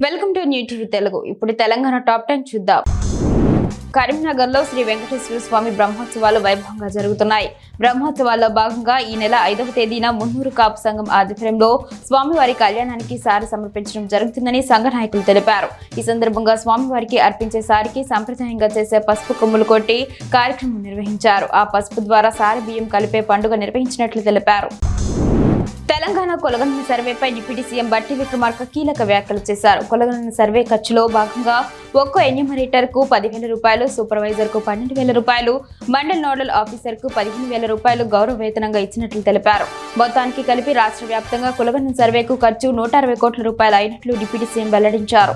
Welcome to new TV Telugu. ఇప్పుడు Telangana top 10 చూద్దాం. కరీంనగర్లో శ్రీ వెంకటేశ్వర స్వామి బ్రహ్మోత్సవాలు వైభవంగా జరుగుతున్నాయి. బ్రహ్మోత్సవాల్లో భాగంగా ఈ నెల 5వ తేదీన మున్నూరు కాపు సంఘం ఆధ్వర్యంలో స్వామివారి కళ్యాణానికి సారి సమర్పించడం జరుగుతుందని సంఘ నాయకులు తెలిపారు. ఈ సందర్భంగా స్వామివారికి అర్పించే సారికి సంప్రదాయంగా చేసే పసుపు కొమ్ములు కొట్టి కార్యక్రమం నిర్వహించారు. ఆ పసుపు ద్వారా సారి బియ్యం కలిపే పండుగ నిర్వహించినట్లు తెలిపారు. తెలంగాణ కొలగనన సర్వేపై డిప్యూటీ సీఎం బట్టి విక్రమార్క కీలక వ్యాఖ్యలు చేశారు. కొలగనన సర్వే ఖర్చులో భాగంగా ఒక్కో ఎన్యూమరేటర్ కు 10,000 రూపాయలు, సూపర్వైజర్ కు 12,000 రూపాయలు, మండల్ నోడల్ ఆఫీసర్ కు 15,000 రూపాయలు గౌరవ వేతనంగా ఇచ్చినట్లు తెలిపారు. మొత్తానికి కలిపి రాష్ట్ర వ్యాప్తంగా కొలగనన సర్వేకు ఖర్చు 160 కోట్ల రూపాయలు అయినట్లు డిప్యూటీ సీఎం వెల్లడించారు.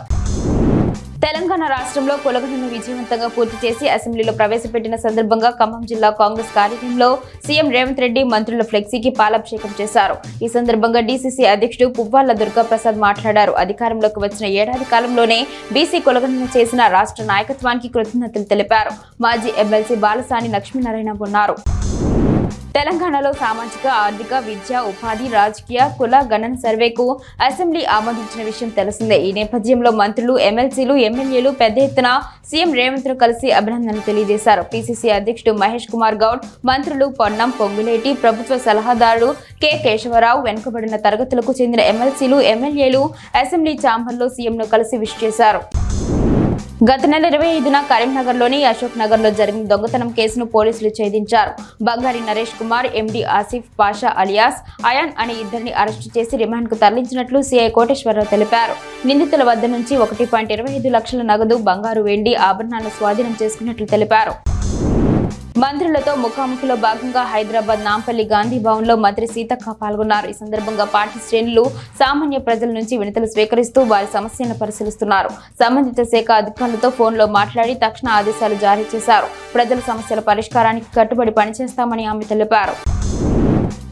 తెలంగాణ రాష్ట్రంలో కొలగనను విజయవంతంగా పూర్తి చేసి అసెంబ్లీలో ప్రవేశపెట్టిన సందర్భంగా ఖమ్మం జిల్లా కాంగ్రెస్ కార్యాలయంలో సీఎం రేవంత్ రెడ్డి మంత్రుల ఫ్లెక్సీకి పాలాభిషేకం చేశారు. ఈ సందర్భంగా డీసీసీ అధ్యక్షుడు పువ్వాళ్ల దుర్గాప్రసాద్ మాట్లాడారు. అధికారంలోకి వచ్చిన ఏడాది కాలంలోనే బీసీ కొలగనను చేసిన రాష్ట్ర నాయకత్వానికి కృతజ్ఞతలు తెలిపారు. మాజీ ఎమ్మెల్సీ బాలసాని లక్ష్మీనారాయణ ఉన్నారు. తెలంగాణలో సామాజిక, ఆర్థిక, విద్య, ఉపాధి, రాజకీయ, కుల గణన సర్వేకు అసెంబ్లీ ఆమోదించిన విషయం తెలిసిందే. ఈ నేపథ్యంలో మంత్రులు, ఎమ్మెల్సీలు, ఎమ్మెల్యేలు పెద్ద ఎత్తున సీఎం రేవంత్ ను కలిసి అభినందనలు తెలియజేశారు. పీసీసీ అధ్యక్షుడు మహేష్ కుమార్ గౌడ్, మంత్రులు పొన్నం పొంగులేటి, ప్రభుత్వ సలహాదారుడు కె కేశవరావు, వెనుకబడిన తరగతులకు చెందిన ఎమ్మెల్సీలు, ఎమ్మెల్యేలు అసెంబ్లీ ఛాంబర్లో సీఎంను కలిసి విష్ చేశారు. గత నెల 25న కరీంనగర్లోని అశోక్ నగర్లో జరిగిన దొంగతనం కేసును పోలీసులు ఛేదించారు. బంగారి నరేష్ కుమార్, ఎండీ ఆసిఫ్ పాషా అలియాస్ అయాన్ అనే ఇద్దరిని అరెస్టు చేసి రిమాండ్కు తరలించినట్లు సీఐ కోటేశ్వరరావు తెలిపారు. నిందితుల వద్ద నుంచి 1.25 లక్షల నగదు, బంగారు, వెండి ఆభరణాలను స్వాధీనం చేసుకున్నట్లు తెలిపారు. మంత్రులతో ముఖాముఖిలో భాగంగా హైదరాబాద్ నాంపల్లి గాంధీ భవన్ లో మంత్రి సీతక్క పాల్గొన్నారు. ఈ సందర్భంగా పార్టీ శ్రేణులు సామాన్య ప్రజల నుంచి వినతులు స్వీకరిస్తూ వారి సమస్యలను పరిశీలిస్తున్నారు. సంబంధిత శాఖ అధికారులతో ఫోన్లో మాట్లాడి తక్షణ ఆదేశాలు జారీ చేశారు. ప్రజల సమస్యల పరిష్కారానికి కట్టుబడి పనిచేస్తామని ఆమె తెలిపారు.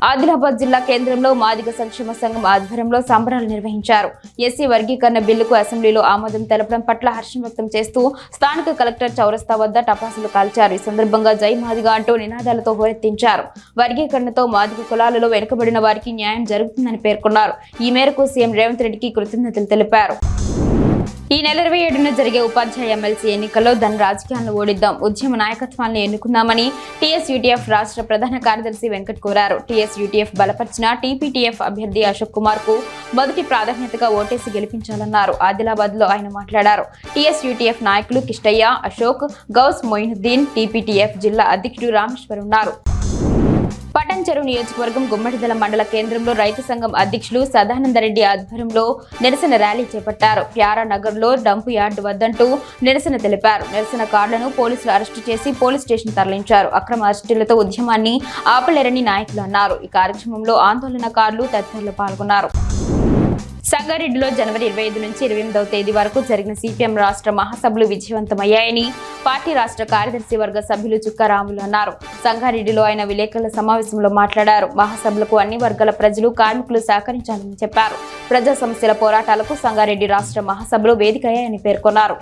ఆదిలాబాద్ జిల్లా కేంద్రంలో మాదిగ సంక్షేమ సంఘం ఆధ్వర్యంలో సంబరాలు నిర్వహించారు. ఎస్సీ వర్గీకరణ బిల్లుకు అసెంబ్లీలో ఆమోదం తెలపడం పట్ల హర్షం వ్యక్తం చేస్తూ స్థానిక కలెక్టర్ చౌరస్తా వద్ద టపాసులు కాల్చారు. ఈ సందర్భంగా జై మాదిగ అంటూ నినాదాలతో హోరెత్తించారు. వర్గీకరణతో మాదిగ కులాలలో వెనుకబడిన వారికి న్యాయం జరుగుతుందని పేర్కొన్నారు. ఈ మేరకు సీఎం రేవంత్ రెడ్డికి కృతజ్ఞతలు తెలిపారు. ఈ నెల 27న జరిగే ఉపాధ్యాయ ఎమ్మెల్సీ ఎన్నికల్లో ధన రాజకీయాలను ఓడిద్దాం, ఉద్యమ నాయకత్వాన్ని ఎన్నుకుందామని టీఎస్యూటీఎఫ్ రాష్ట్ర ప్రధాన కార్యదర్శి వెంకట్ కోరారు. టీఎస్యూటీఎఫ్ బలపరిచిన టీపీటీఎఫ్ అభ్యర్థి అశోక్ కుమార్ కు మొదటి ప్రాధాన్యతగా ఓటేసి గెలిపించాలన్నారు. ఆదిలాబాద్ లో ఆయన మాట్లాడారు. టీఎస్యూటీఎఫ్ నాయకులు కిష్టయ్య, అశోక్, గౌస్ మొయినుద్దీన్, టీపీటీఎఫ్ జిల్లా అధ్యక్షుడు రామేశ్వర్ ఉన్నారు. పటంచెరు నియోజకవర్గం గుమ్మడిదల మండల కేంద్రంలో రైతు సంఘం అధ్యక్షులు సదానందరెడ్డి ఆధ్వర్యంలో నిరసన ర్యాలీ చేపట్టారు. ప్యారా నగర్ లో డంపు యార్డు వద్దంటూ నిరసన తెలిపారు. నిరసనకారులను పోలీసులు అరెస్టు చేసి పోలీస్ స్టేషన్ తరలించారు. అక్రమ అరెస్టులతో ఉద్యమాన్ని ఆపలేరని నాయకులు అన్నారు. ఈ కార్యక్రమంలో ఆందోళనకారులు తదితరులు పాల్గొన్నారు. సంగారెడ్డిలో జనవరి 25 నుంచి 28వ తేదీ వరకు జరిగిన సిపిఎం రాష్ట్ర మహాసభలు విజయవంతమయ్యాయని పార్టీ రాష్ట్ర కార్యదర్శి వర్గ సభ్యులు చుక్కారాములు అన్నారు. సంగారెడ్డిలో ఆయన విలేకరుల సమావేశంలో మాట్లాడారు. మహాసభలకు అన్ని వర్గాల ప్రజలు, కార్మికులు సహకరించాలని చెప్పారు. ప్రజా సమస్యల పోరాటాలకు సంగారెడ్డి రాష్ట్ర మహాసభలు వేదికయ్యాయని పేర్కొన్నారు.